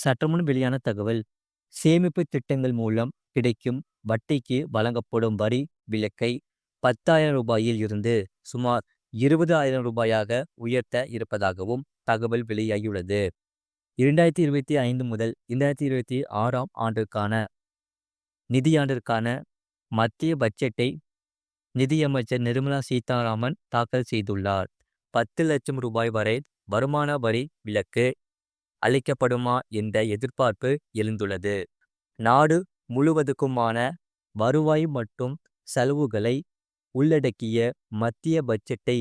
சற்றுமுன் வெளியான தகவல். சேமிப்பு திட்டங்கள் மூலம் கிடைக்கும் வட்டிக்கு வழங்கப்படும் வரி விலக்கை ரூ. 10,000 இருந்து சுமார் ரூ. 20,000 உயர்த்த இருப்பதாகவும் தகவல் வெளியாகியுள்ளது. 2025 முதல் 2026ஆம் ஆண்டிற்கான நிதியாண்டிற்கான மத்திய பட்ஜெட்டை நிதியமைச்சர் நிர்மலா சீதாராமன் தாக்கல் செய்துள்ளார். 10 லட்சம் ரூபாய் வரை வருமான வரி விலக்கு அளிக்கப்படுமா என்ற எதிர்பார்ப்பு எழுந்துள்ளது. நாடு முழுவதுக்குமான வருவாய் மற்றும் செலவுகளை உள்ளடக்கிய மத்திய பட்ஜெட்டை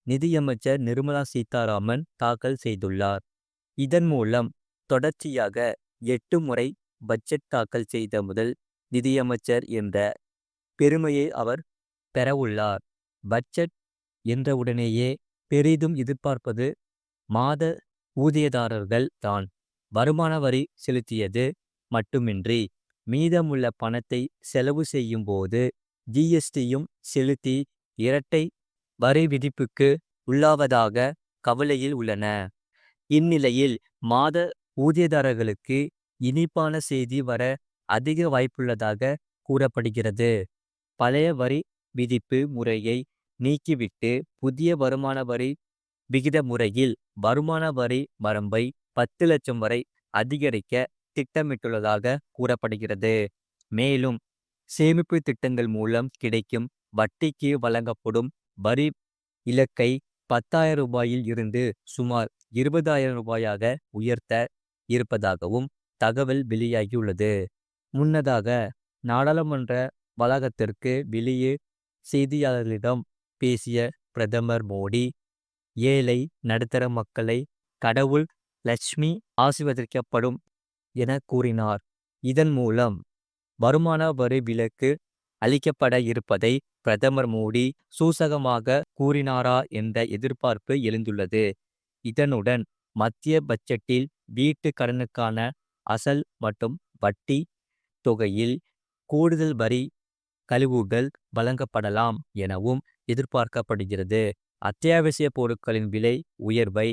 நிதியமைச்சர் நிர்மலா சீதாராமன் தாக்கல் செய்துள்ளார். இதன் மூலம் தொடர்ச்சியாக 8 முறை பட்ஜெட் தாக்கல் செய்த முதல் நிதியமைச்சர் என்ற பெருமையை அவர் பெறவுள்ளார். பட்ஜெட் என்றவுடனேயே பெரிதும் எதிர்பார்ப்பது மாத ஊதியதாரர்கள் தான். வருமான வரி செலுத்தியது மட்டுமின்றி மீதமுள்ள பணத்தை செலவு செய்யும் போது ஜிஎஸ்டியும் செலுத்தி இரட்டை வரி விதிப்புக்கு உள்ளாவதாக கவலையில் உள்ளன. இந்நிலையில் மாத ஊதியதாரர்களுக்கு இனிப்பான செய்தி வர அதிக வாய்ப்புள்ளதாக கூறப்படுகிறது. பழைய வரி விதிப்பு முறையை நீக்கிவிட்டு புதிய வருமான வரி விகித முறையில் வருமான வரி வரம்பை 10 லட்சம் வரை அதிகரிக்க திட்டமிட்டுள்ளதாக கூறப்படுகிறது. மேலும் சேமிப்பு திட்டங்கள் மூலம் கிடைக்கும் வட்டிக்கு வழங்கப்படும் வரி இலக்கை ரூ. 10,000 இருந்து சுமார் ரூ. 20,000 உயர்த்த இருப்பதாகவும் தகவல் வெளியாகியுள்ளது. முன்னதாக நாடாளுமன்ற வளாகத்திற்கு வெளியே செய்தியாளர்களிடம் பேசிய பிரதமர் மோடி, ஏழை நடுத்தர மக்களை கடவுள் லட்சுமி ஆசீர்வதிக்கப்படும் என கூறினார். இதன் மூலம் வருமான வரி விலக்கு அளிக்கப்பட இருப்பதை பிரதமர் மோடி சூசகமாக கூறினாரா என்ற எதிர்பார்ப்பு எழுந்துள்ளது. இதனுடன் மத்திய பட்ஜெட்டில் வீட்டு கடனுக்கான அசல் மற்றும் வட்டி தொகையில் கூடுதல் வரி கழிவுகள் வழங்கப்படலாம் எனவும் எதிர்பார்க்கப்படுகிறது. அத்தியாவசிய பொருட்களின் விலை உயர்வை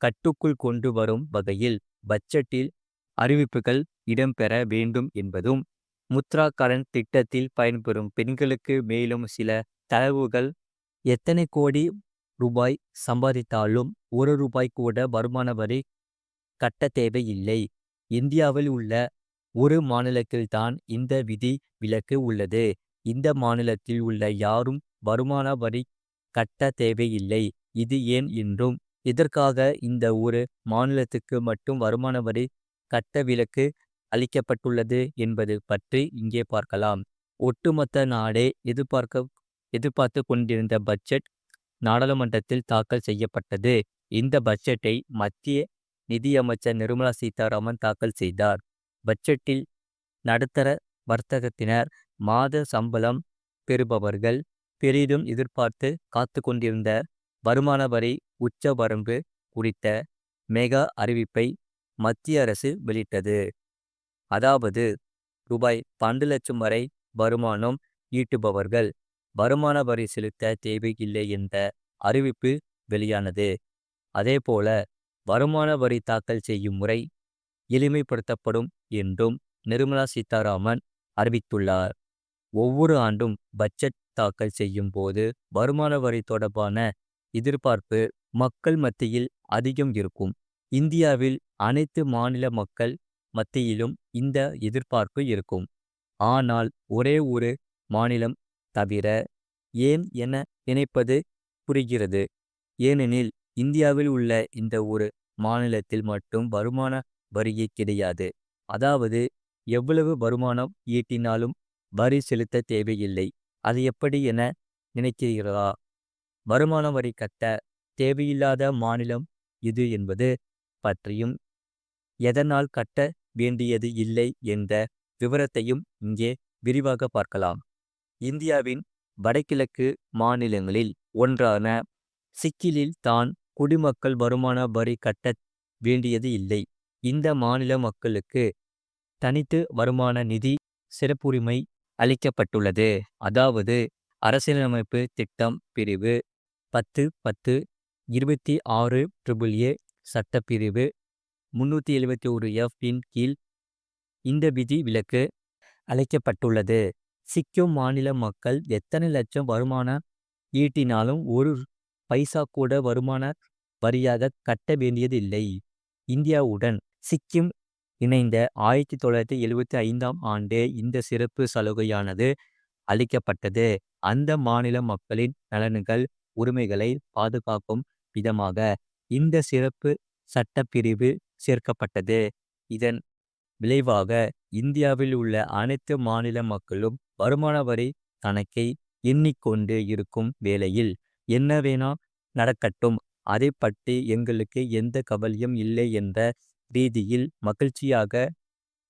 கட்டுக்குள் கொண்டு வரும் வகையில் பட்ஜெட்டில் அறிவிப்புகள் இடம்பெற வேண்டும் என்பதும், முத்ரா கடன் திட்டத்தில் பயன்பெறும் பெண்களுக்கு மேலும் சில தளர்வுகள், எத்தனை கோடி ரூபாய் சம்பாதித்தாலும் ரூபாய் கூட வருமான வரி கட்ட தேவையில்லை. இந்தியாவில் உள்ள ஒரு மாநிலத்தில்தான் இந்த விதி விலக்கு உள்ளது. இந்த மாநிலத்தில் உள்ள யாரும் வருமான வரி கட்ட தேவையில்லை. இது ஏன் என்றும், இதற்காக இந்த ஒரு மாநிலத்துக்கு மட்டும் வருமான வரி கட்ட விலக்கு அளிக்கப்பட்டுள்ளது என்பது பற்றி இங்கே பார்க்கலாம். ஒட்டுமொத்த நாடே எதிர்பார்த்து கொண்டிருந்த பட்ஜெட் நாடாளுமன்றத்தில் தாக்கல் செய்யப்பட்டது. இந்த பட்ஜெட்டை மத்திய நிதியமைச்சர் நிர்மலா சீதாராமன் தாக்கல் செய்தார். பட்ஜெட்டில் நடுத்தர வர்த்தகத்தினர், மாத சம்பளம் பெறுபவர்கள் பெரிதும் எதிர்பார்த்து காத்து கொண்டிருந்த வருமான வரி உச்ச வரம்பு குறித்த மெகா அறிவிப்பை மத்திய அரசு வெளியிட்டது. அதாவது ரூபாய் 12 லட்சம் வரை வருமானம் ஈட்டுபவர்கள் வருமான வரி செலுத்த தேவையில்லை என்ற அறிவிப்பு வெளியானது. அதேபோல வருமான வரி தாக்கல் செய்யும் முறை எளிமைப்படுத்தப்படும் என்றும் நிர்மலா சீதாராமன் அறிவித்துள்ளார். ஒவ்வொரு ஆண்டும் பட்ஜெட் தாக்கல் செய்யும் போது வருமான வரி தொடர்பான எதிர்பார்ப்பு மக்கள் மத்தியில் அதிகம் இருக்கும். இந்தியாவில் அனைத்து மாநில மக்கள் மத்தியிலும் இந்த எதிர்பார்ப்பு இருக்கும். ஆனால் ஒரே ஒரு மாநிலம் தவிர. ஏன் என நினைப்பது புரிகிறது. ஏனெனில் இந்தியாவில் உள்ள இந்த ஒரு மாநிலத்தில் மட்டும் வருமான வரியே கிடையாது. அதாவது எவ்வளவு வருமானம் ஈட்டினாலும் வரி செலுத்த தேவையில்லை. அது எப்படி என நினைக்கிறீர்களா? வருமான வரி கட்ட தேவையில்லாத மாநிலம் இது என்பது பற்றியும், எதனால் கட்ட வேண்டியது இல்லை என்ற விவரத்தையும் இங்கே விரிவாக பார்க்கலாம். இந்தியாவின் வடகிழக்கு மாநிலங்களில் ஒன்றான சிக்கிமில் தான் குடிமக்கள் வருமான வரி கட்ட வேண்டியது இல்லை. இந்த மாநில மக்களுக்கு தனித்து வருமான நிதி சிறப்புரிமை அளிக்கப்பட்டுள்ளது. அதாவது அரசியலமைப்பு திட்டம் பிரிவு 10(10) 26(a) சட்டப்பிரிவு 371F இன் கீழ் இந்த விதி விலக்கு அளிக்கப்பட்டுள்ளது. சிக்கிம் மாநில மக்கள் எத்தனை லட்சம் வருமானம் ஈட்டினாலும் ஒரு பைசா கூட வருமான வரியாக கட்ட வேண்டியதில்லை. இந்தியாவுடன் சிக்கிம் இணைந்த 1975ஆம் ஆண்டே இந்த சிறப்பு சலுகையானது அளிக்கப்பட்டது. அந்த மாநில மக்களின் நலன்கள், உரிமைகளை பாதுகாக்கும் விதமாக இந்த சிறப்பு சட்டப்பிரிவு சேர்க்கப்பட்டது. இதன் விளைவாக இந்தியாவில் உள்ள அனைத்து மாநில மக்களும் வருமான வரி கணக்கை எண்ணிக்கொண்டு இருக்கும் வேளையில் என்ன வேணா நடக்கட்டும், அதை பற்றி எங்களுக்கு எந்த கவலையும் இல்லை என்ற ரீதியில் மகிழ்ச்சியாக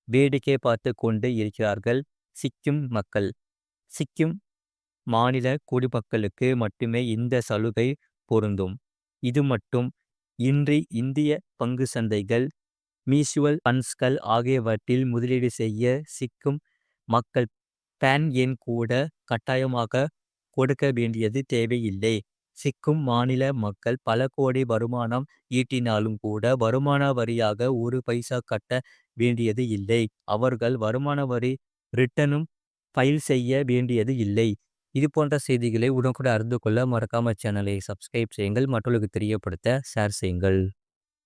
வேடிக்கை பார்த்து கொண்டு இருக்கிறார்கள் சிக்கிம் மக்கள். சிக்கிம் மாநில குடிமக்களுக்கு மட்டுமே இந்த சலுகை பொருந்தும். இது மட்டும் இன்றி இந்திய பங்கு சந்தைகள், மியூச்சுவல் ஃபண்ட்ஸ்கள் ஆகியவற்றில் முதலீடு செய்ய சிக்கிம் மக்கள் பான் எண் கூட கட்டாயமாக கொடுக்க வேண்டியது தேவையில்லை. சிக்கிம் மாநில மக்கள் பல கோடி வருமானம் ஈட்டினாலும் கூட வருமான வரியாக ஒரு பைசா கட்ட வேண்டியது இல்லை. அவர்கள் வருமான வரி ரிட்டனும் ஃபைல் செய்ய வேண்டியது இல்லை. இது போன்ற செய்திகளை உடனுக்குடன் அறிந்து கொள்ள மறக்காம சேனலை சப்ஸ்கிரைப் செய்யுங்கள். மற்றவர்களுக்கு தெரியப்படுத்த ஷேர் செய்யுங்கள்.